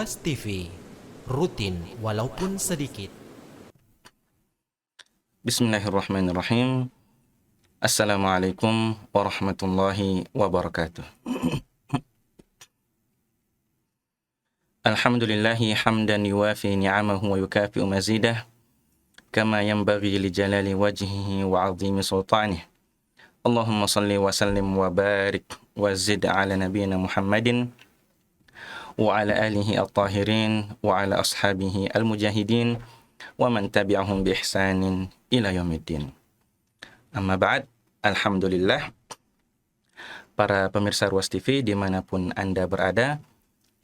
Ruas TV, rutin walaupun sedikit. Bismillahirrahmanirrahim. Assalamualaikum warahmatullahi wabarakatuh. Alhamdulillahi hamdan yuwafi ni'amahu wa yukafi'u mazidah kama yanbaghi li jalali wajhihi wa 'azimi sultanih. Allahumma salli wa sallim wa barik wa zid ala nabiyyina Muhammadin wa ala alihi at-tahirin wa ala ashabihi al-mujahidin wa man tabi'ahum bi ihsanin ila yaumiddin. Amma ba'd, alhamdulillah, para pemirsa Ruas TV dimanapun Anda berada,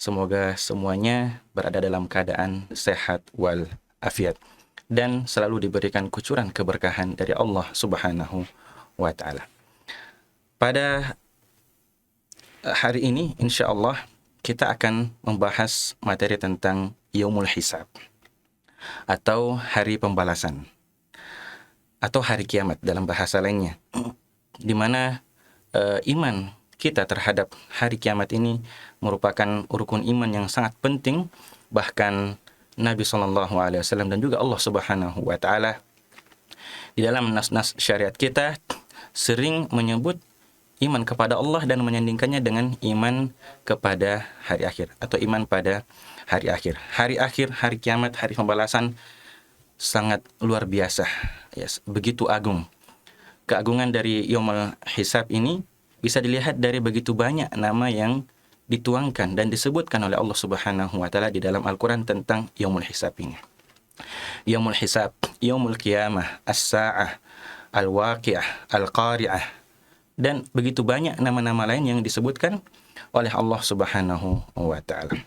semoga semuanya berada dalam keadaan sehat wal afiat dan selalu diberikan kucuran keberkahan dari Allah Subhanahu wa Ta'ala. Pada hari ini, insya Allah, kita akan membahas materi tentang Yaumul Hisab atau hari pembalasan atau hari kiamat dalam bahasa lainnya, di mana iman kita terhadap hari kiamat ini merupakan rukun iman yang sangat penting. Bahkan Nabi SAW dan juga Allah Subhanahu wa Ta'ala di dalam nas-nas syariat kita sering menyebut iman kepada Allah dan menyandingkannya dengan iman kepada hari akhir atau iman pada hari akhir. Hari akhir, hari kiamat, hari pembalasan sangat luar biasa, begitu agung. Keagungan dari Yaumul Hisab ini bisa dilihat dari begitu banyak nama yang dituangkan dan disebutkan oleh Allah Subhanahu wa Ta'ala di dalam Al-Quran tentang Yaumul Hisab ini. Yaumul Hisab, Yaumul Qiyamah, As-Sa'ah, Al-Waqi'ah, Al-Qari'ah, dan begitu banyak nama-nama lain yang disebutkan oleh Allah Subhanahu wa Ta'ala.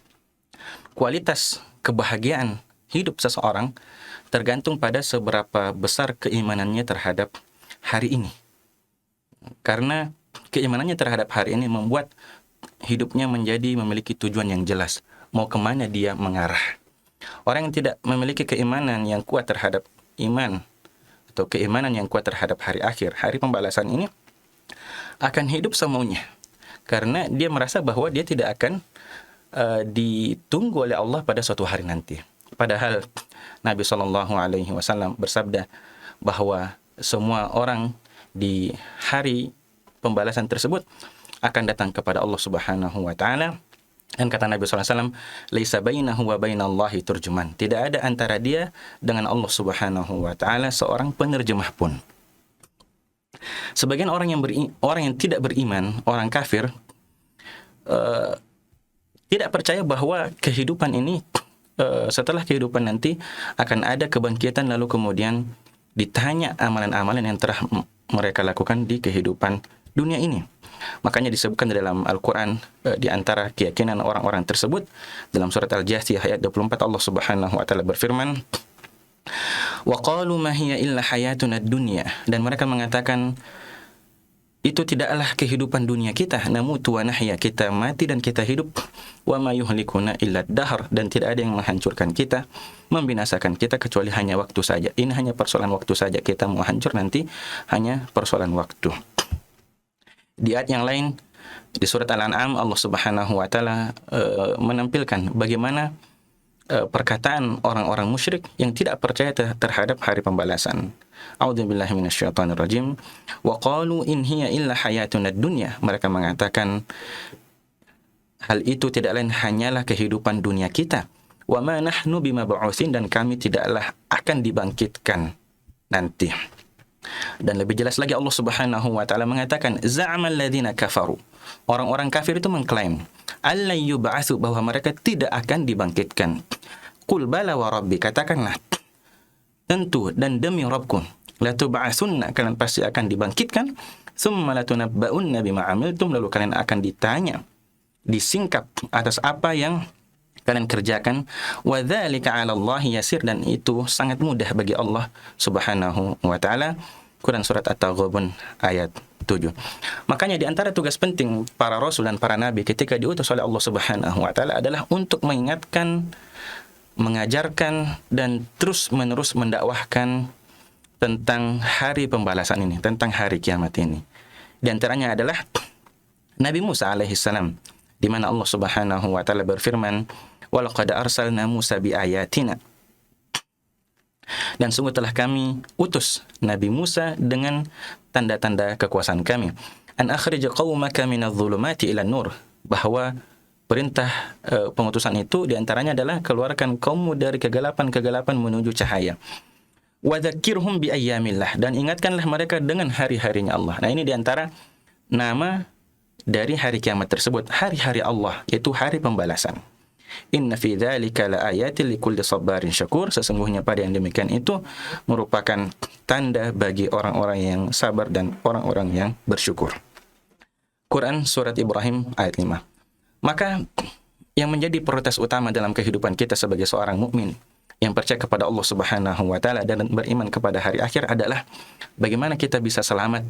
Kualitas kebahagiaan hidup seseorang tergantung pada seberapa besar keimanannya terhadap hari ini. Karena keimanannya terhadap hari ini membuat hidupnya menjadi memiliki tujuan yang jelas, mau kemana dia mengarah. Orang yang tidak memiliki keimanan yang kuat terhadap iman atau keimanan yang kuat terhadap hari akhir, hari pembalasan ini, akan hidup semaunya, karena dia merasa bahwa dia tidak akan ditunggu oleh Allah pada suatu hari nanti. Padahal Nabi SAW bersabda bahwa semua orang di hari pembalasan tersebut akan datang kepada Allah Subhanahu wa Ta'ala. Dan kata Nabi SAW, laisa bainahu wa bainallahi turjuman. Tidak ada antara dia dengan Allah Subhanahu wa Ta'ala seorang penerjemah pun. Sebagian orang yang tidak beriman, orang kafir, tidak percaya bahwa kehidupan ini, setelah kehidupan nanti akan ada kebangkitan, lalu kemudian ditanya amalan-amalan yang telah mereka lakukan di kehidupan dunia ini. Makanya disebutkan dalam Al-Quran, di antara keyakinan orang-orang tersebut, dalam surat Al-Jathiyah ayat 24, Allah Subhanahu wa Ta'ala berfirman, wa qalu ma hiya illa hayatuna dunya, dan mereka mengatakan itu tidaklah kehidupan dunia kita, namutu wa nahya, kita mati dan kita hidup, wa ma yuhlikuna illa dahr, dan tidak ada yang menghancurkan kita, membinasakan kita kecuali hanya waktu saja. Ini hanya persoalan waktu saja, kita mau hancur nanti hanya persoalan waktu. Di ayat yang lain di surat Al-An'am, Allah Subhanahu wa Ta'ala menampilkan bagaimana perkataan orang-orang musyrik yang tidak percaya terhadap hari pembalasan. A'udzubillahi minasyaitonirrajim. Wa qalu in hiya illa hayatuna dunya. Mereka mengatakan hal itu tidak lain hanyalah kehidupan dunia kita. Wa ma nahnu bimab'utsin, dan kami tidaklah akan dibangkitkan nanti. Dan lebih jelas lagi Allah Subhanahu wa Ta'ala mengatakan za'amal ladzina kafaru. Orang-orang kafir itu mengklaim alla yub'atsu, bahwa mereka tidak akan dibangkitkan. Qul bala wa rabbi, katakanlah tentu dan demi Rabbku, la tub'atsunna, kalian pasti akan dibangkitkan, tsumma la tunabba'unna bima 'amiltum, lalu kalian akan ditanya, disingkap atas apa yang kalian kerjakan. Wa dzalika 'ala Allahi yasir, dan itu sangat mudah bagi Allah Subhanahu wa Ta'ala. Quran surat At-Taghabun ayat 7. Makanya di antara tugas penting para rasul dan para nabi ketika diutus oleh Allah Subhanahu wa Ta'ala adalah untuk mengingatkan, mengajarkan, dan terus-menerus mendakwahkan tentang hari pembalasan ini, tentang hari kiamat ini. Di antaranya adalah Nabi Musa alaihissalam, di mana Allah Subhanahu wa Ta'ala berfirman, walaqad arsalna Musa biayatina. Dan sungguh telah kami utus Nabi Musa dengan tanda-tanda kekuasaan kami. An akhrij qaumaka minadh-dhulumati ila nur, bahwa perintah pengutusan itu diantaranya adalah keluarkan kaummu dari kegelapan-kegelapan menuju cahaya. Wa dzakkirhum bi ayyamillah, dan ingatkanlah mereka dengan hari-harinya Allah. Nah, ini diantara nama dari hari kiamat tersebut, hari-hari Allah, yaitu hari pembalasan. Inna fi dzalika laayatin likulli sabarin syakur, sesungguhnya pada yang demikian itu merupakan tanda bagi orang-orang yang sabar dan orang-orang yang bersyukur. Quran Surat Ibrahim ayat 5. Maka yang menjadi prioritas utama dalam kehidupan kita sebagai seorang mukmin yang percaya kepada Allah Subhanahu wa taala dan beriman kepada hari akhir adalah bagaimana kita bisa selamat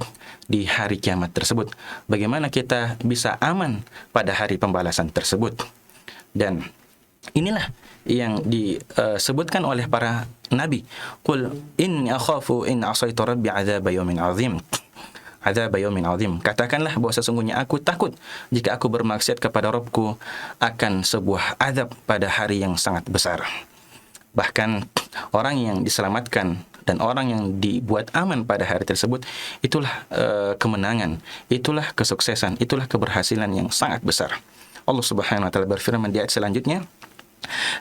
di hari kiamat tersebut, bagaimana kita bisa aman pada hari pembalasan tersebut. Dan inilah yang disebutkan oleh para nabi. Qul inni akhafu in asaitu rabbi adzab yaumin azim. Adzab yaumin azim. Katakanlah bahwa sesungguhnya aku takut jika aku bermaksiat kepada Rabbku akan sebuah azab pada hari yang sangat besar. Bahkan orang yang diselamatkan dan orang yang dibuat aman pada hari tersebut, itulah kemenangan, itulah kesuksesan, itulah keberhasilan yang sangat besar. Allah Subhanahu wa taala berfirman di ayat selanjutnya,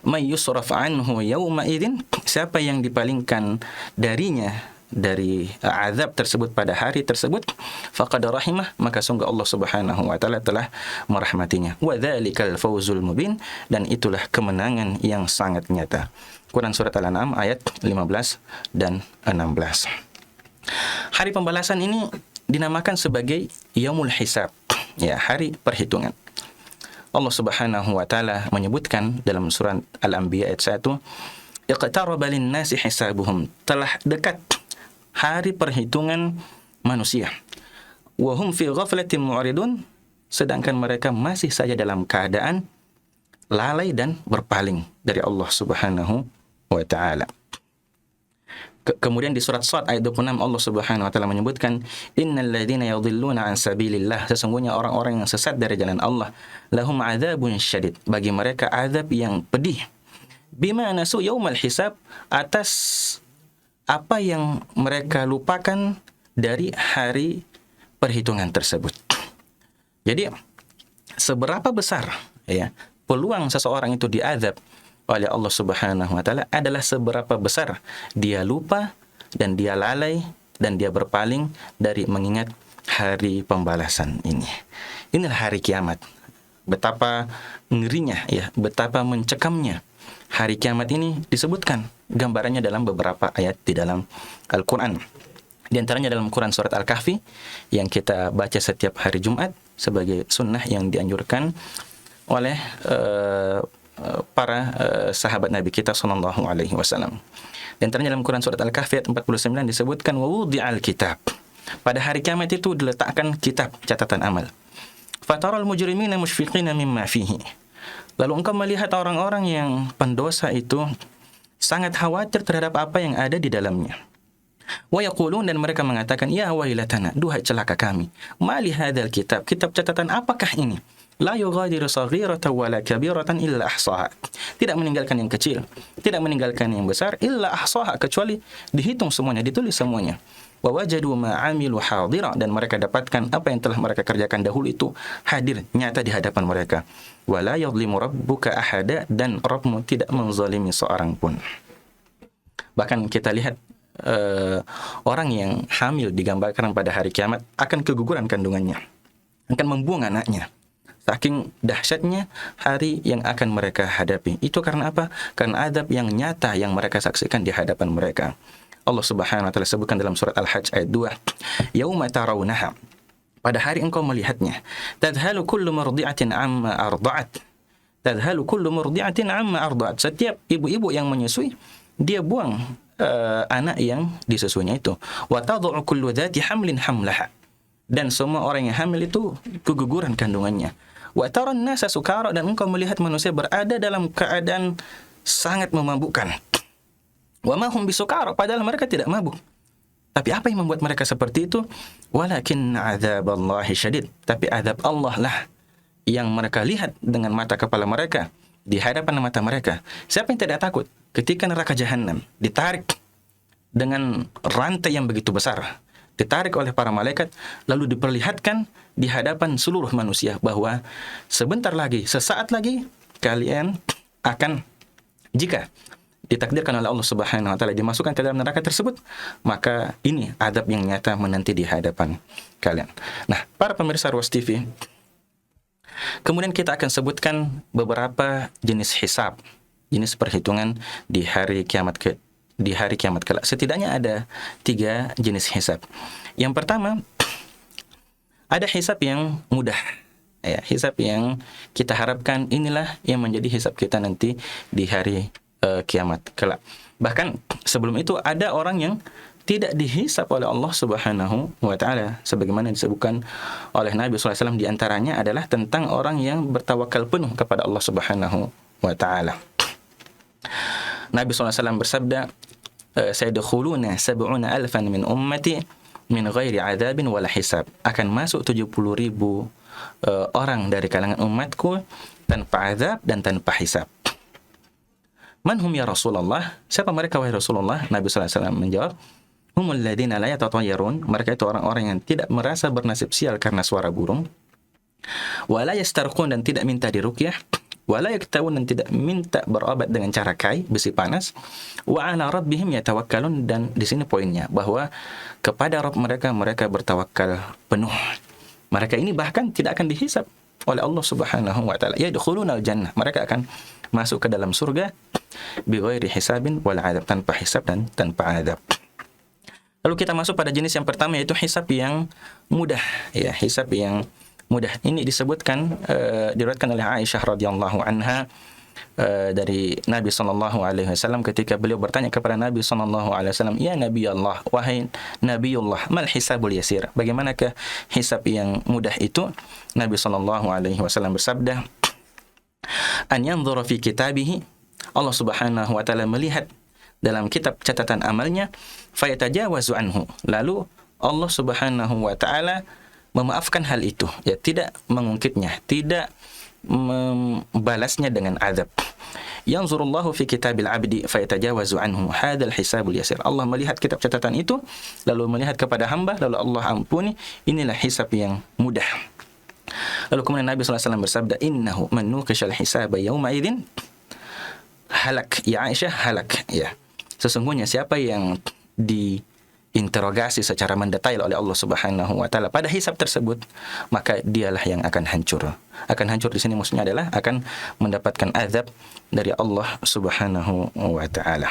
"May yusraf anhu yawma idzin", siapa yang dipalingkan darinya dari azab tersebut pada hari tersebut, faqad rahimah, maka sungguh Allah Subhanahu wa taala telah merahmatinya. Wa dzalikal fawzul mubin, dan itulah kemenangan yang sangat nyata. Quran Surat Al-An'am ayat 15 dan 16. Hari pembalasan ini dinamakan sebagai Yaumul Hisab, ya, hari perhitungan. Allah Subhanahu wa taala menyebutkan dalam surat Al-Anbiya ayat 1, "Iqtaraba lin-nasi hisabuhum", telah dekat hari perhitungan manusia. "Wa hum fi ghaflatin mu'ridun", sedangkan mereka masih saja dalam keadaan lalai dan berpaling dari Allah Subhanahu wa taala. Kemudian di surat Shad ayat 26 Allah Subhanahu wa taala menyebutkan, "Innal ladzina yadhilluna an sabilillah", sesungguhnya orang-orang yang sesat dari jalan Allah, "lahum adzabun syadid", bagi mereka azab yang pedih. "Bima nasu yaumal hisab", atas apa yang mereka lupakan dari hari perhitungan tersebut. Jadi seberapa besar, ya, peluang seseorang itu diazab oleh Allah Subhanahu wa taala adalah seberapa besar dia lupa dan dia lalai dan dia berpaling dari mengingat hari pembalasan ini. Inilah hari kiamat. Betapa ngerinya, ya, betapa mencekamnya. Hari kiamat ini disebutkan gambarannya dalam beberapa ayat di dalam Al-Qur'an. Di antaranya dalam Quran Surat Al-Kahfi yang kita baca setiap hari Jumat sebagai sunnah yang dianjurkan oleh para sahabat Nabi kita sallallahu alaihi wasallam. Dan antaranya dalam Quran Surat Al-Kahfi ayat 49 disebutkan, "Wa wudi'al kitab", pada hari kiamat itu diletakkan kitab catatan amal. "Fataral mujrimina mushfiqina mimma fihi", lalu engkau melihat orang-orang yang pendosa itu sangat khawatir terhadap apa yang ada di dalamnya. "Wa yaqulun", dan mereka mengatakan, "Ya wailatana", duhai celaka kami, "mali hadzal kitab", kitab catatan apakah ini? "La yughadiru saghiratan wala kabiratan illa ahsaha", tidak meninggalkan yang kecil, tidak meninggalkan yang besar, illa ahsaha, kecuali dihitung semuanya, ditulis semuanya. "Wa wajadu ma 'amilu hadira", dan mereka dapatkan apa yang telah mereka kerjakan dahulu itu hadir nyata di hadapan mereka. "Wa la yadhlimu rabbuka ahada", dan Rabbmu tidak menzalimi seorang pun. Bahkan kita lihat orang yang hamil digambarkan pada hari kiamat akan keguguran kandungannya, akan membuang anaknya. Saking dahsyatnya hari yang akan mereka hadapi. Itu karena apa? Karena azab yang nyata yang mereka saksikan di hadapan mereka. Allah Subhanahu wa taala sebutkan dalam surat Al-Hajj ayat 2, "Yauma tarawunaha", pada hari engkau melihatnya, "tadhalu kullu murdi'atin amma arda'at", tadhalu kullu murdi'atin amma arda'at, setiap ibu-ibu yang menyusui dia buang anak yang disusunya itu. "Wa tad'u kullu dzati hamlin hamlaha", dan semua orang yang hamil itu keguguran kandungannya. "Wa taran nasa sukara", dan engkau melihat manusia berada dalam keadaan sangat memabukkan. "Wa ma hum bisukara", padahal mereka tidak mabuk. Tapi apa yang membuat mereka seperti itu? "Walakin adzaballahi syadid", tapi azab Allah lah yang mereka lihat dengan mata kepala mereka. di hadapan mata mereka. Siapa yang tidak takut ketika neraka jahanam ditarik dengan rantai yang begitu besar, ditarik oleh para malaikat, lalu diperlihatkan di hadapan seluruh manusia bahwa sebentar lagi, sesaat lagi kalian akan, jika ditakdirkan oleh Allah Subhanahu wa taala dimasukkan ke dalam neraka tersebut, maka ini adab yang nyata menanti di hadapan kalian. Nah, para pemirsa Ruas TV, kemudian kita akan sebutkan beberapa jenis hisab, jenis perhitungan di hari kiamat kelak. Setidaknya ada 3 jenis hisab. Yang pertama, ada hisab yang mudah. Ya, hisab yang kita harapkan inilah yang menjadi hisab kita nanti di hari kiamat kelak. Bahkan sebelum itu ada orang yang tidak dihisab oleh Allah Subhanahu wa taala, sebagaimana disebutkan oleh Nabi sallallahu alaihi wasallam, di antaranya adalah tentang orang yang bertawakal penuh kepada Allah Subhanahu wa taala. Nabi sallallahu alaihi wasallam bersabda, "Sayadkhuluna 70,000 min ummati min ghairi 'adzabin wala hisab." Akan masuk 70,000 orang dari kalangan umatku tanpa azab dan tanpa hisab. Man hum ya Rasulullah? Siapa mereka wahai Rasulullah? Nabi sallallahu alaihi wasallam menjawab, humul ladzina la yatatayyarun. Mereka itu orang-orang yang tidak merasa bernasib sial karena suara burung. Wa la yastarqun, dan tidak minta diruqyah. Wa la yaktawun, dan tidak minta berobat dengan cara kai, besi panas. Wa ala rabbihim yatawakkalun, dan di sini poinnya bahwa kepada Rabb mereka bertawakal penuh. Mereka ini bahkan tidak akan dihisab oleh Allah Subhanahu wa taala. Yadkhulunal jannah, mereka akan masuk ke dalam surga bighairi hisabin wal adab, tanpa hisab dan tanpa adab. Lalu kita masuk pada jenis yang pertama, yaitu hisab yang mudah. Ya, hisab yang mudah ini disebutkan diriwayatkan oleh Aisyah radhiyallahu anha dari Nabi sallallahu alaihi wasallam ketika beliau bertanya kepada Nabi sallallahu alaihi wasallam, "Ya Nabi Allah, wahai Nabiullah, mal hisabul yasir?" Bagaimanakah hisab yang mudah itu? Nabi sallallahu alaihi wasallam bersabda, "An yanzura fi kitabihi." Allah Subhanahu wa taala melihat dalam kitab catatan amalnya, fayatajawazu anhu. Lalu Allah Subhanahu wa taala memaafkan hal itu, ya, tidak mengungkitnya, tidak membalasnya dengan azab. Yanzurullahu fi kitabil abdi fayatajawazu anhu hadzal hisabul yasir. Allah melihat kitab catatan itu, lalu melihat kepada hamba, lalu Allah ampuni. Inilah hisab yang mudah. Lalu kemudian Nabi sallallahu alaihi wasallam bersabda, "Innahu man nuqishal hisaba yauma idzin halak." Ya Aisyah, halak, ya. Sesungguhnya siapa yang diinterogasi secara mendetail oleh Allah Subhanahu wa taala pada hisab tersebut, maka dialah yang akan hancur. Akan hancur di sini maksudnya adalah akan mendapatkan azab dari Allah Subhanahu wa taala.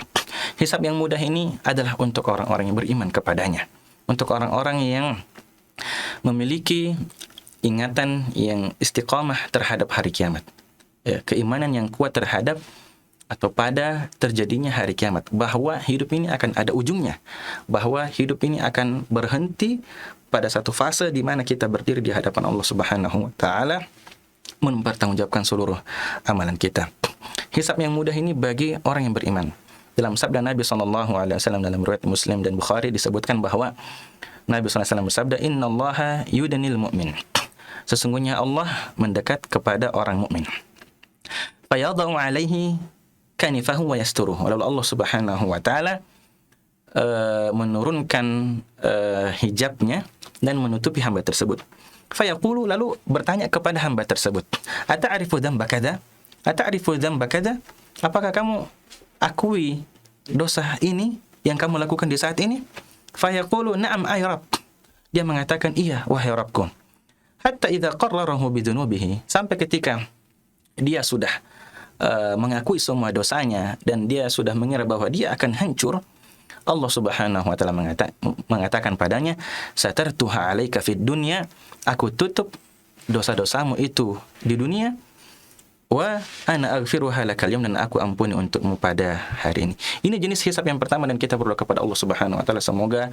Hisab yang mudah ini adalah untuk orang-orang yang beriman kepadanya, untuk orang-orang yang memiliki ingatan yang istiqamah terhadap hari kiamat, ya, keimanan yang kuat terhadap atau pada terjadinya hari kiamat, bahwa hidup ini akan ada ujungnya, bahwa hidup ini akan berhenti pada satu fase di mana kita berdiri di hadapan Allah Subhanahu wa taala mempertanggungjawabkan seluruh amalan kita. Hisab yang mudah ini bagi orang yang beriman. Dalam sabda Nabi sallallahu alaihi wasallam dalam riwayat Muslim dan Bukhari disebutkan bahwa Nabi sallallahu alaihi wasallam bersabda, "Innallaha yudanil mu'min." Sesungguhnya Allah mendekat kepada orang mukmin. Fayadau alaihi kanifahu wa yasturuhu. Lalu Allah Subhanahu wa taala menurunkan hijabnya dan menutupi hamba tersebut. Fayaqulu, lalu bertanya kepada hamba tersebut, "Ata'rifu dzamba kadza? Ata'rifu dzamba kadza?" Apakah kamu akui dosa ini yang kamu lakukan di saat ini? Fayaqulu, "Na'am ay Rabb." Dia mengatakan, "Iya wahai Rabbku." Hatta idza qarrarahu bidunubihi, sampai ketika dia sudah mengakui semua dosanya dan dia sudah mengira bahwa dia akan hancur, Allah Subhanahu wa taala mengatakan padanya, "Satartuha 'alaika fid dunya." Aku tutup dosa-dosamu itu di dunia. Wa ana aghfiruha lakal yawm, dan aku ampuni untukmu pada hari ini. Ini jenis hisab yang pertama dan kita berdoa kepada Allah Subhanahu wa taala semoga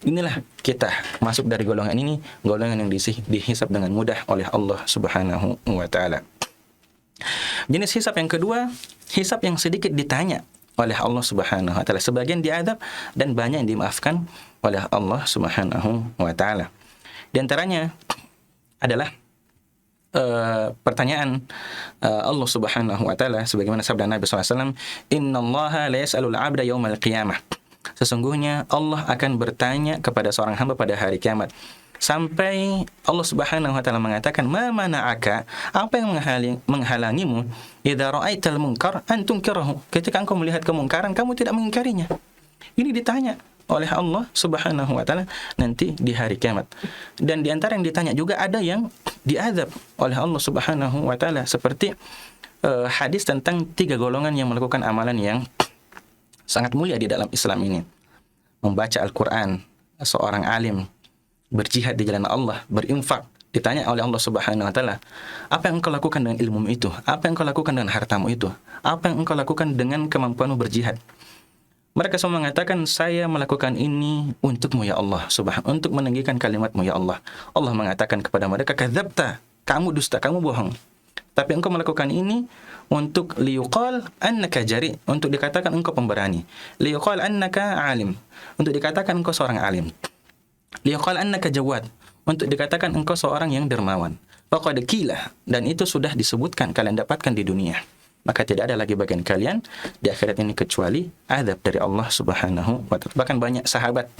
inilah kita masuk dari golongan ini, golongan yang dihisab dengan mudah oleh Allah Subhanahu wa taala. Jenis hisab yang kedua, hisab yang sedikit ditanya oleh Allah Subhanahu wa taala, sebagian diadab dan banyak yang dimaafkan oleh Allah Subhanahu wa taala. Di antaranya adalah pertanyaan Allah Subhanahu wa taala sebagaimana sabda Nabi SAW, "Innallaha la yas'alul 'abda yaumal qiyamah." Sesungguhnya Allah akan bertanya kepada seorang hamba pada hari kiamat. Sampai Allah Subhanahu wa taala mengatakan, "Ma mana'aka?" Apa yang menghalangimu? "Idza ra'aital munkar an tunkirahu." Ketika engkau melihat kemungkaran, kamu tidak mengingkarinya. Ini ditanya oleh Allah Subhanahu wa taala nanti di hari kiamat. Dan di antara yang ditanya juga ada yang diazab oleh Allah Subhanahu wa taala, seperti hadis tentang 3 golongan yang melakukan amalan yang sangat mulia di dalam Islam ini. Membaca Al-Qur'an, seorang alim, berjihad di jalan Allah, berinfak. Ditanya oleh Allah Subhanahu wa taala, apa yang engkau lakukan dengan ilmumu itu? Apa yang engkau lakukan dengan hartamu itu? Apa yang engkau lakukan dengan kemampuanmu berjihad? Mereka semua mengatakan, saya melakukan ini untukmu ya Allah, untuk meninggikan kalimatmu ya Allah. Allah mengatakan kepada mereka, kadzabta, kamu dusta, kamu bohong. Tapi engkau melakukan ini untuk liyuqal annaka jari, untuk dikatakan engkau pemberani. Liyuqal annaka alim, untuk dikatakan engkau seorang alim. Liyuqal annaka jawad, untuk dikatakan engkau seorang yang dermawan. Faqad qila, dan itu sudah disebutkan kalian dapatkan di dunia. Maka tidak ada lagi bagian kalian di akhirat ini kecuali azab dari Allah Subhanahu wa taala. Bahkan banyak sahabat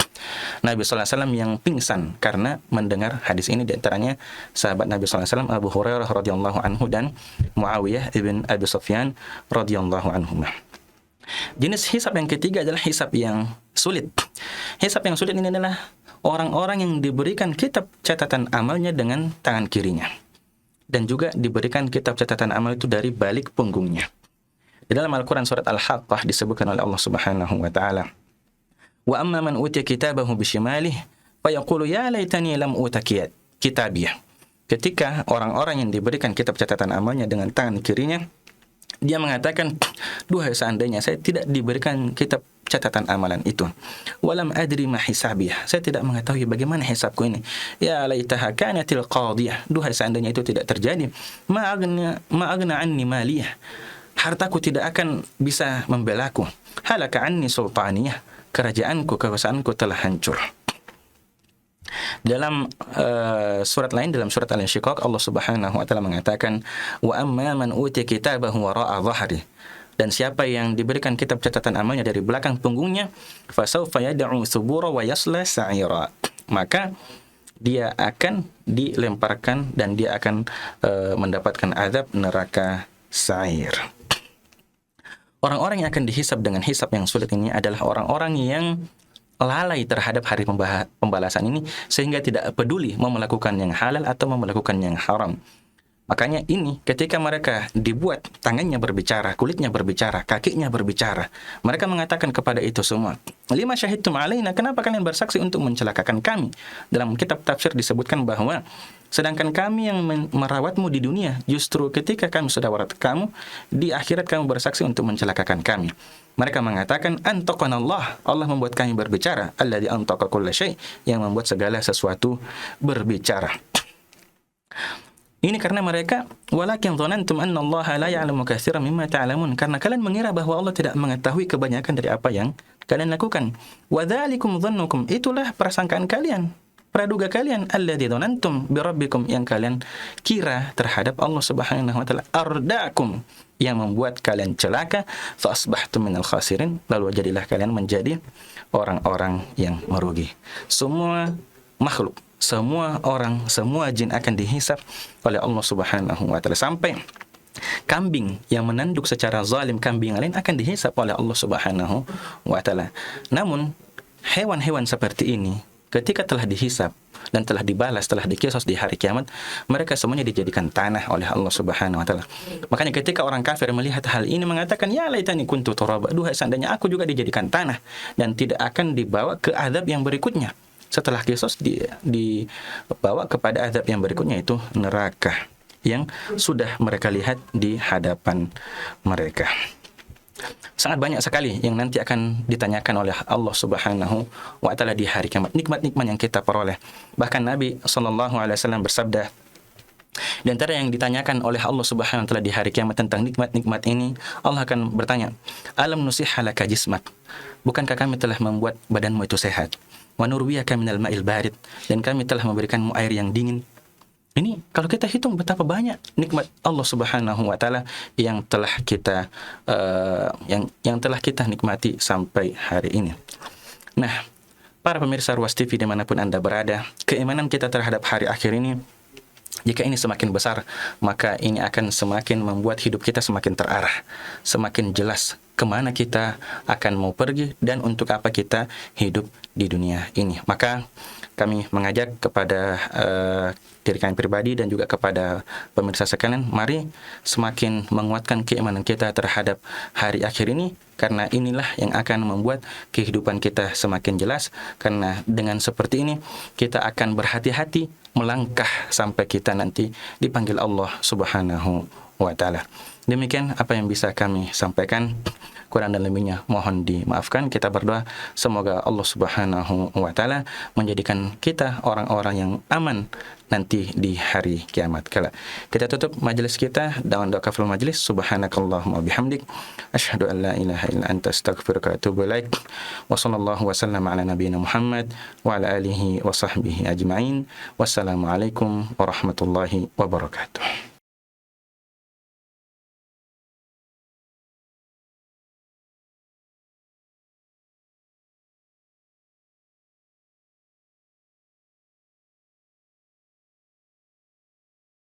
Nabi sallallahu alaihi wasallam yang pingsan karena mendengar hadis ini, di antaranya sahabat Nabi sallallahu alaihi wasallam Abu Hurairah radhiyallahu anhu dan Muawiyah ibn Abi Sufyan radhiyallahu anhuma. Jenis hisab yang ketiga adalah hisab yang sulit. Hisab yang sulit ini adalah orang-orang yang diberikan kitab catatan amalnya dengan tangan kirinya, dan juga diberikan kitab catatan amal itu dari balik punggungnya. Di dalam Al-Quran surat Al-Haqqah disebutkan oleh Allah Subhanahu wa taala, "Wa amma man utiya kitabahu bishimalih fa yaqulu ya laitani lam uta kitabiyah." Ketika orang-orang yang diberikan kitab catatan amalnya dengan tangan kirinya, dia mengatakan, duhai seandainya saya tidak diberikan kitab catatan amalan itu. Walam adri ma hisabiyah, saya tidak mengetahui bagaimana hisabku ini. Ya laitaha kanatil qadiyah, duhai seandainya itu tidak terjadi. Ma agna anni maliyah, hartaku tidak akan bisa membelaku. Halaka anni sultaniyah, kerajaanku, kekuasaanku telah hancur. Dalam surat lain, dalam surat Al-Insyiqaq, Allah Subhanahu wa taala mengatakan, wa amma man utiya kitabahu wara'a dhahri, dan siapa yang diberikan kitab catatan amalnya dari belakang punggungnya, fasawfa yad'u thubura wa yasla sa'ira, maka dia akan dilemparkan dan dia akan mendapatkan azab neraka sa'ir. Orang-orang yang akan dihisab dengan hisab yang sulit ini adalah orang-orang yang lalai terhadap hari pembalasan ini, sehingga tidak peduli mau melakukan yang halal atau mau melakukan yang haram. Makanya ini ketika mereka dibuat tangannya berbicara, kulitnya berbicara, kakinya berbicara, mereka mengatakan kepada itu semua, lima syahidtum alaina, kenapa kalian bersaksi untuk mencelakakan kami? Dalam kitab tafsir disebutkan bahwa sedangkan kami yang merawatmu di dunia, justru ketika kami sudah merawat kamu, di akhirat kamu bersaksi untuk mencelakakan kami. Mereka mengatakan, antaqanallah, Allah membuat kami berbicara, alladzi antaqa kulla syai', yang membuat segala sesuatu berbicara. Ini karena mereka, walakin dhanantum anna Allah la ya'lamu katsiran mimma ta'lamun, karena kalian mengira bahwa Allah tidak mengetahui kebanyakan dari apa yang kalian lakukan. Wa dzalikum dhannukum, itulah prasangkaan kalian, praduga kalian, alladzi dhanantum bi rabbikum, yang kalian kira terhadap Allah Subhanahu wa taala, ardaakum, yang membuat kalian celaka, fa asbahtum minal khasirin, lalu jadilah kalian menjadi orang-orang yang merugi. Semua makhluk, semua orang, semua jin akan dihisab oleh Allah Subhanahu wa taala. Sampai kambing yang menanduk secara zalim kambing lain akan dihisab oleh Allah Subhanahu wa taala. Namun hewan-hewan seperti ini ketika telah dihisab dan telah dibalas, telah dikisos di hari kiamat, mereka semuanya dijadikan tanah oleh Allah Subhanahu wa taala. Makanya ketika orang kafir melihat hal ini mengatakan, ya laitani kuntu turaba, duhai seandainya aku juga dijadikan tanah dan tidak akan dibawa ke azab yang berikutnya. Setelah kisos dibawa kepada azab yang berikutnya, itu neraka yang sudah mereka lihat di hadapan mereka. Sangat banyak sekali yang nanti akan ditanyakan oleh Allah Subhanahu wa taala di hari kiamat, nikmat-nikmat yang kita peroleh. Bahkan Nabi SAW bersabda, di antara yang ditanyakan oleh Allah Subhanahu wa taala di hari kiamat tentang nikmat-nikmat ini, Allah akan bertanya, alam nusihha laka jismak, bukankah kami telah membuat badanmu itu sehat? Wa nurwiyaka minal ma'il barid, dan kami telah memberikanmu air yang dingin. Ini kalau kita hitung betapa banyak nikmat Allah Subhanahu wa taala yang telah kita yang telah kita nikmati sampai hari ini. Nah, para pemirsa Ruas TV dimanapun Anda berada, keimanan kita terhadap hari akhir ini, jika ini semakin besar, maka ini akan semakin membuat hidup kita semakin terarah, semakin jelas kemana kita akan mau pergi dan untuk apa kita hidup di dunia ini. Maka kami mengajak kepada diri kami pribadi dan juga kepada pemirsa sekalian, mari semakin menguatkan keimanan kita terhadap hari akhir ini, karena inilah yang akan membuat kehidupan kita semakin jelas. Karena dengan seperti ini kita akan berhati-hati melangkah sampai kita nanti dipanggil Allah Subhanahu wa taala. Demikian apa yang bisa kami sampaikan. Kurang dan lebihnya mohon dimaafkan. Kita berdoa semoga Allah Subhanahu wa taala menjadikan kita orang-orang yang aman nanti di hari kiamat kala. Kita tutup majelis kita dengan doa kafaratul majelis. Subhanakallahumma bihamdik asyhadu an la ilaha illa anta astaghfiruka wa atubu ilaik. Wa sallallahu wasallam ala nabiyyina Muhammad wa ala alihi wa sahbihi ajma'in. Wassalamualaikum warahmatullahi wabarakatuh.